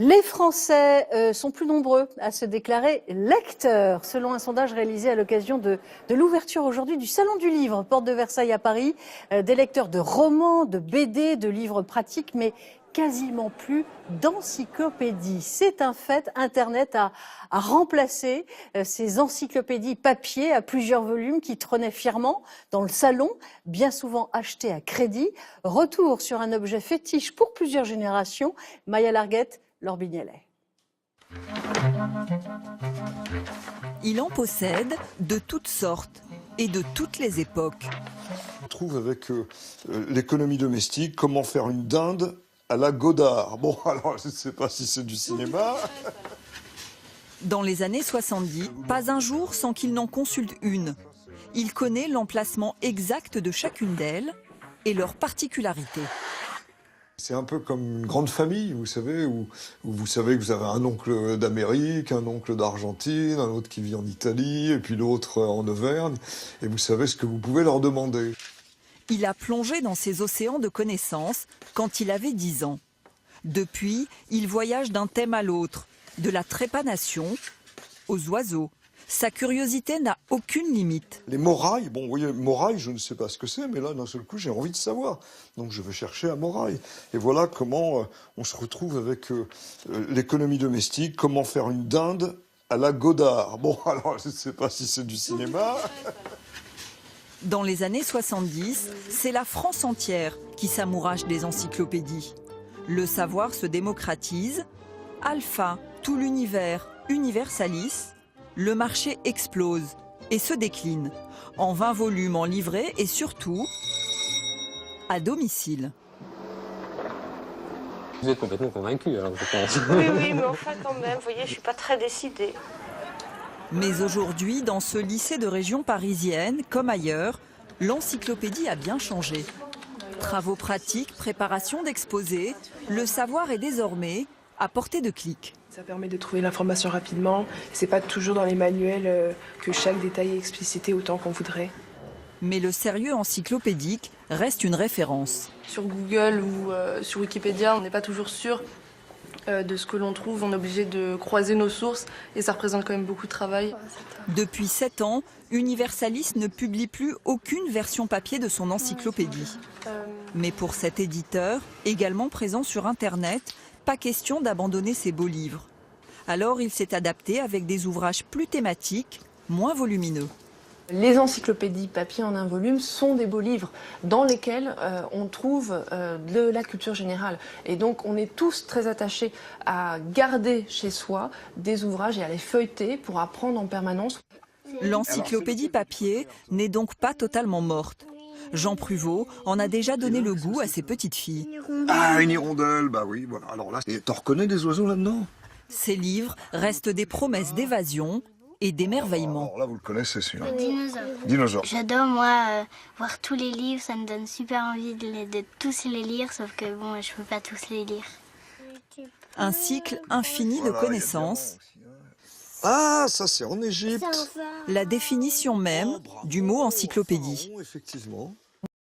Les Français sont plus nombreux à se déclarer lecteurs, selon un sondage réalisé à l'occasion de l'ouverture aujourd'hui du Salon du Livre, porte de Versailles à Paris. Des lecteurs de romans, de BD, de livres pratiques, mais quasiment plus d'encyclopédies. C'est un fait, Internet a remplacé ces encyclopédies papier à plusieurs volumes qui trônaient fièrement dans le salon, bien souvent achetés à crédit. Retour sur un objet fétiche pour plusieurs générations. Maya Larguette, Laure Bignellet. Il en possède de toutes sortes et de toutes les époques. On trouve avec l'économie domestique comment faire une dinde à la Godard. Bon, alors je ne sais pas si c'est du cinéma. Dans les années 70, pas un jour sans qu'il n'en consulte une. Il connaît l'emplacement exact de chacune d'elles et leurs particularités. C'est un peu comme une grande famille, vous savez, où vous savez que vous avez un oncle d'Amérique, un oncle d'Argentine, un autre qui vit en Italie, et puis l'autre en Auvergne, et vous savez ce que vous pouvez leur demander. Il a plongé dans ces océans de connaissances quand il avait 10 ans. Depuis, il voyage d'un thème à l'autre, de la trépanation aux oiseaux. Sa curiosité n'a aucune limite. Les morailles, bon, vous voyez, morailles, je ne sais pas ce que c'est, mais là, d'un seul coup, j'ai envie de savoir. Donc, je vais chercher à moraille. Et voilà comment on se retrouve avec l'économie domestique, comment faire une dinde à la Godard. Bon, alors, je ne sais pas si c'est du cinéma. Dans les années 70, c'est la France entière qui s'amourache des encyclopédies. Le savoir se démocratise. Alpha, tout l'univers, Universalis. Le marché explose et se décline en 20 volumes en livret et surtout à domicile. Vous êtes complètement convaincu, alors je pense. Oui, mais enfin quand même, vous voyez, je suis pas très décidée. Mais aujourd'hui, dans ce lycée de région parisienne, comme ailleurs, l'encyclopédie a bien changé. Travaux pratiques, préparation d'exposés, le savoir est désormais à portée de clic. Ça permet de trouver l'information rapidement. C'est pas toujours dans les manuels que chaque détail est explicité autant qu'on voudrait. Mais le sérieux encyclopédique reste une référence. Sur Google ou sur Wikipédia, on n'est pas toujours sûr de ce que l'on trouve. On est obligé de croiser nos sources et ça représente quand même beaucoup de travail. Depuis 7 ans, Universalis ne publie plus aucune version papier de son encyclopédie. Mais pour cet éditeur, également présent sur Internet, pas question d'abandonner ses beaux livres. Alors il s'est adapté avec des ouvrages plus thématiques, moins volumineux. Les encyclopédies papier en un volume sont des beaux livres dans lesquels on trouve de la culture générale. Et donc on est tous très attachés à garder chez soi des ouvrages et à les feuilleter pour apprendre en permanence. L'encyclopédie papier n'est donc pas totalement morte. Jean Pruvot en a déjà donné le goût à ses petites filles. Ah, une hirondelle, bah oui, voilà. Alors là, t'en reconnais des oiseaux là-dedans? Ces livres restent des promesses d'évasion et d'émerveillement. Alors là, vous le connaissez, celui-là. Dinosaure. Dinosaure. J'adore, moi, voir tous les livres, ça me donne super envie de tous les lire, sauf que bon, je peux pas tous les lire. Un cycle infini de connaissances. Ah, ça c'est en Égypte. La définition même du mot encyclopédie. Effectivement.